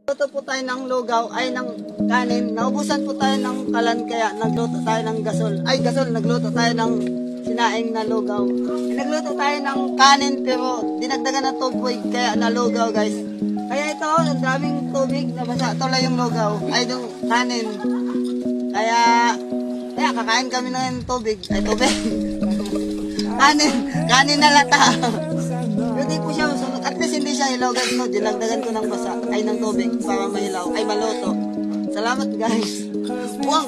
Luto po tayo ng lugaw, ay ng kanin. Naubusan po tayo ng kalan kaya nagluto tayo ng nagluto tayo ng sinaing na lugaw. Nagluto tayo ng kanin pero dinagdagan ng tubig kaya nalugaw guys. Kaya ito, ang daming tubig na basa. Tuloy yung lugaw, ay yung kanin. Kaya kakain kami ng tubig. kanin na lata. Hindi po siya masunod. At least hindi siya hilaw guys. No, dinagdagan ko ng basa, ay ng tubig para mahilaw, ay maluto. Salamat guys. Buwang